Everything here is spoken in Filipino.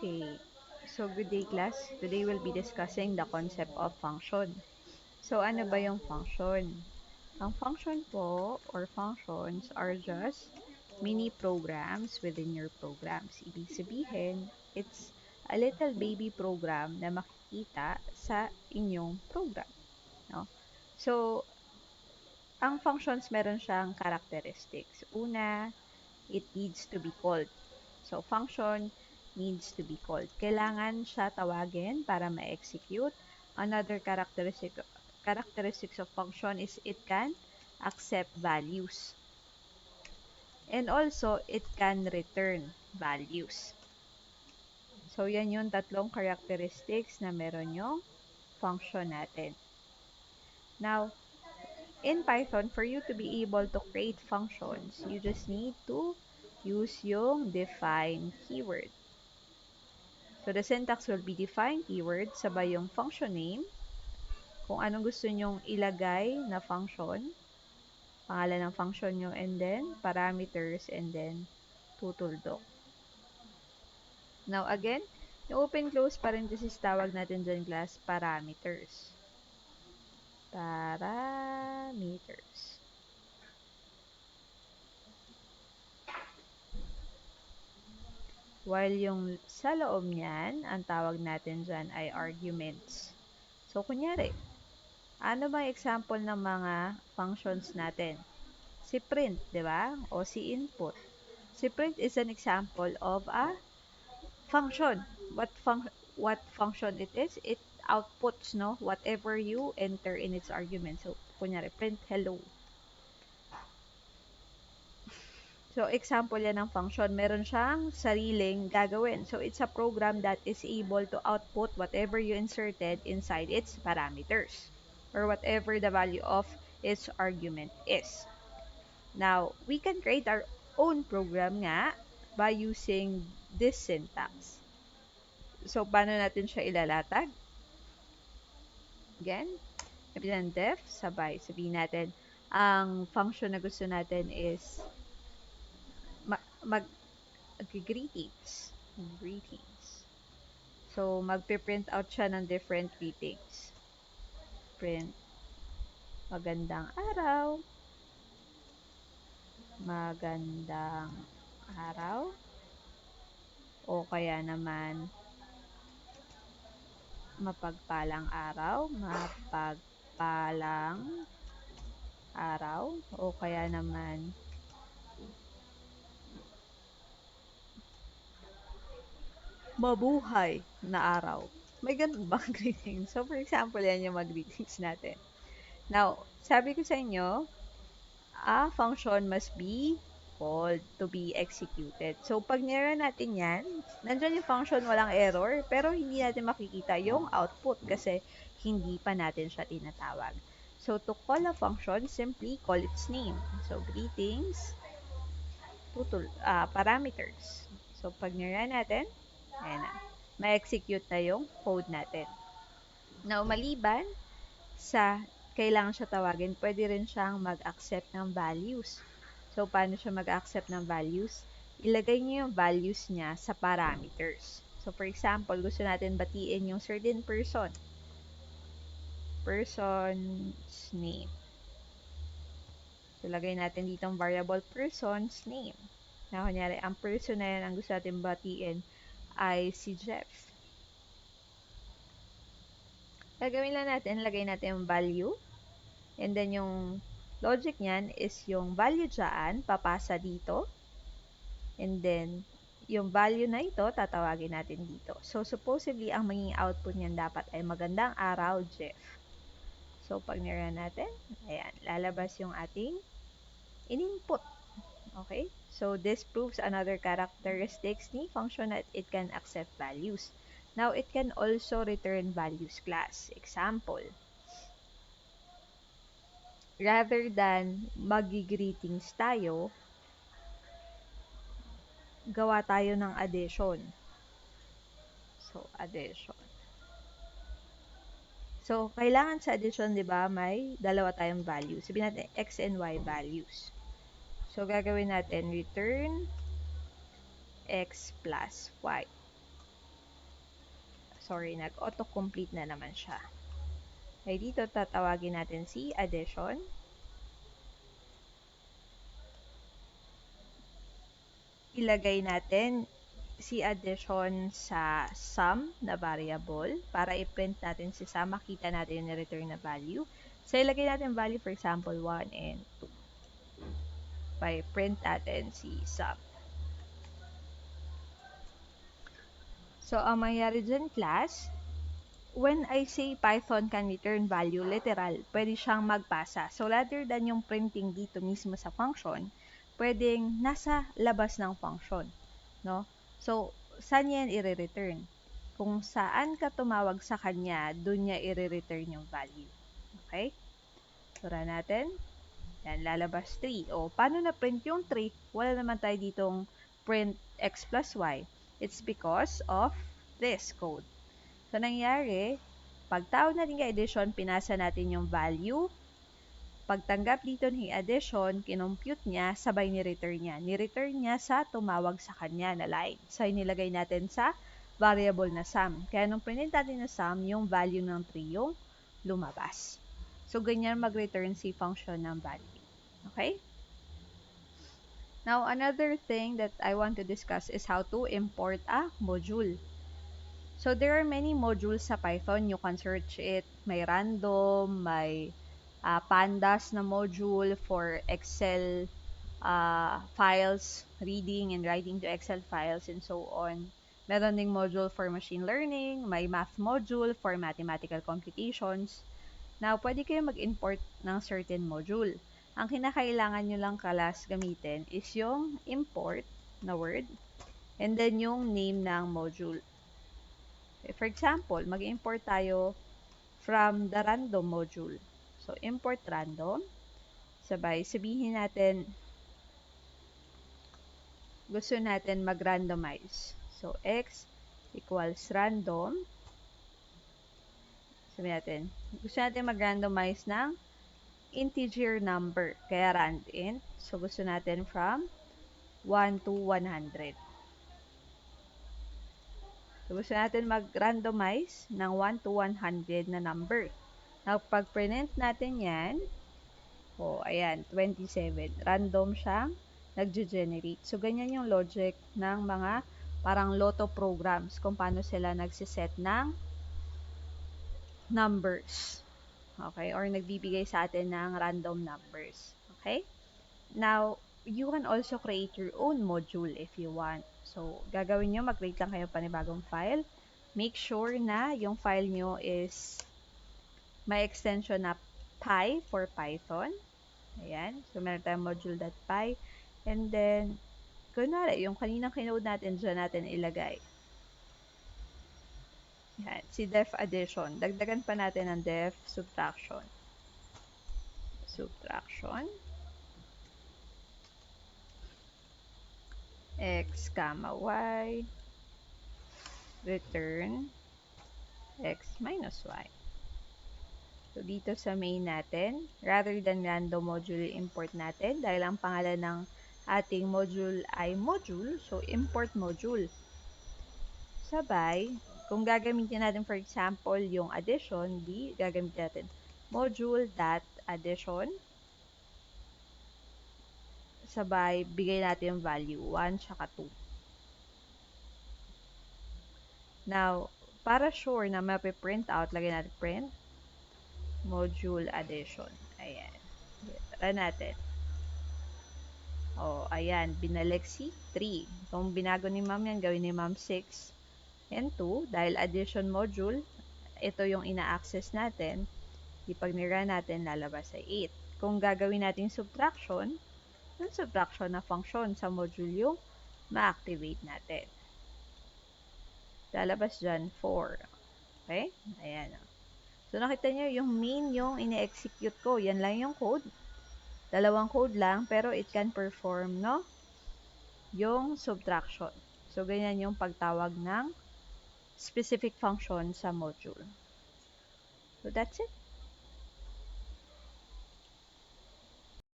Okay, so good day class. Today we'll be discussing the concept of function. So ano ba yung function? Ang function po or functions are just mini programs within your programs. Ibig sabihin, it's a little baby program na makikita sa inyong program. No? So, ang functions meron siyang characteristics. Una, it needs to be called. So, function needs to be called. Kailangan siya tawagin para ma-execute. Another characteristics of function is it can accept values. And also, it can return values. So, yan yung tatlong characteristics na meron yung function natin. Now, in Python, for you to be able to create functions, you just need to use yung define keyword. So, the syntax will be define keyword, sabay yung function name, kung anong gusto nyong ilagay na function, pangalan ng function nyo, and then parameters, and then tutuldok. Now, again, yung open close parenthesis tawag natin dyan class parameters. Parameters. While yung sa loob niyan, ang tawag natin dyan ay arguments. So, kunyari, ano ba example ng mga functions natin? Si print, di ba? O si input. Si print is an example of a function. What function it is? It outputs, no? Whatever you enter in its argument. So, kunyari, print hello. So, example yan ng function. Meron siyang sariling gagawin. So, it's a program that is able to output whatever you inserted inside its parameters or whatever the value of its argument is. Now, we can create our own program nga by using this syntax. So, paano natin siya ilalatag? Again, sabihin ng def, sabay. Sabihin natin, ang function na gusto natin is greetings. So, magpe-print out siya ng different greetings. Print, magandang araw. Magandang araw. O kaya naman, mapagpalang araw. Mapagpalang araw. O kaya naman, mabuhay na araw. May ganun bang greetings? So, for example, yan yung mag-greetings natin. Now, sabi ko sa inyo, a function must be called to be executed. So, pag nira natin yan, nandyan yung function, walang error, pero hindi natin makikita yung output kasi hindi pa natin siya tinatawag. So, to call a function, simply call its name. So, greetings, parameters. So, pag nira natin, ayan na, ma-execute na yung code natin. Now, maliban sa kailangan siya tawagin, pwede rin siyang mag-accept ng values. So, paano siya mag-accept ng values? Ilagay niyo yung values niya sa parameters. So, for example, gusto natin batiin yung certain person. Person's name. So, lagay natin dito ang variable person's name. Na kunyari, ang person na yan ang gusto natin batiin ay si Jeff. Gagawin lang natin, lagay natin yung value. And then, yung logic niyan is yung value dyan, papasa dito. And then, yung value na ito, tatawagin natin dito. So, supposedly, ang maging output niyan dapat ay magandang araw, Jeff. So, pag nira natin, ayan, lalabas yung ating in-input. Okay? So, this proves another characteristics ni function that it can accept values. Now, it can also return values class. Example, rather than mag-greetings tayo, gawa tayo ng addition. So, addition. So, kailangan sa addition, di ba, may dalawa tayong values. Sabihin natin, x and y values. So, gagawin natin, return x plus y. sorry, nag-autocomplete na naman siya. Ay, dito tatawagin natin si addition. Ilagay natin si addition sa sum na variable para i-print natin si sum, makita natin yung return na value. So, ilagay natin value, for example, 1 and 2. By print natin si sum. So, ang mangyari dyan, class, when I say Python can return value, literal, pwede siyang magpasa. So, rather than yung printing dito mismo sa function, pwedeng nasa labas ng function. No? So, saan yan i-return? Kung saan ka tumawag sa kanya, dun niya i-return yung value. Okay? Tura natin. Yan, lalabas 3. O, paano na-print yung 3? Wala naman tayo ditong print x plus y. It's because of this code. So, nangyari, pagtawag natin kay addition, pinasa natin yung value. Pagtanggap dito ng addition, kinompute niya, sabay ni-return niya. Ni-return niya sa tumawag sa kanya na line. So, inilagay natin sa variable na sum. Kaya nung print natin na sum, yung value ng 3 yung lumabas. So, ganyan mag-return si function ng value. Okay? Now, another thing that I want to discuss is how to import a module. So, there are many modules sa Python. You can search it. May random, may pandas na module for Excel files, reading and writing to Excel files, and so on. Meron ding module for machine learning, may math module for mathematical computations. Now, pwede kayo mag-import ng certain module. Ang kinakailangan nyo lang kalas gamitin is yung import na word and then yung name ng module. For example, mag-import tayo from the random module. So, import random. Sabay, sabihin natin, gusto natin mag-randomize. So, x equals random. Sabihin natin, gusto natin mag-randomize ng integer number. Kaya randint. So, gusto natin from 1 to 100. So, gusto natin mag-randomize ng 1 to 100 na number. Now, pag print natin yan, ayan, 27. Random siyang nag-generate. So, ganyan yung logic ng mga parang lotto programs kung paano sila nagsiset ng numbers. Okay? Or nagbibigay sa atin ng random numbers. Okay? Now, you can also create your own module if you want. So, gagawin nyo, mag-create lang kayo panibagong file. Make sure na yung file nyo is may extension na py for Python. Ayan. So, meron tayong module.py. And then, kunwari, yung kaninang kinode natin, dyan natin ilagay. Ayan. Si def addition. Dagdagan pa natin ang def subtraction. Subtraction. X, y. Return x minus y. So, dito sa main natin, rather than random module, import natin. Dahil ang pangalan ng ating module ay module, so import module. Sabay, kung gagamitin natin, for example, yung addition, gagamitin natin module.addition. Sabay, bigay natin yung value, 1 tsaka 2. Now, para sure na mapiprint out, lagay natin print module addition. Ayan. Tara natin. Ayan. Binalik si 3. Kung binago ni ma'am yan, gawin ni ma'am 6 and 2. Dahil addition module, ito yung ina-access natin. Pag nira natin, lalabas ay 8. Kung gagawin natin subtraction, yung subtraction na function sa module yung ma-activate natin. Lalabas dyan 4. Okay? Ayan. So, nakita nyo, yung main yung ine-execute ko. Yan lang yung code. Dalawang code lang, pero it can perform, no? Yung subtraction. So, ganyan yung pagtawag ng specific function sa module. So, that's it.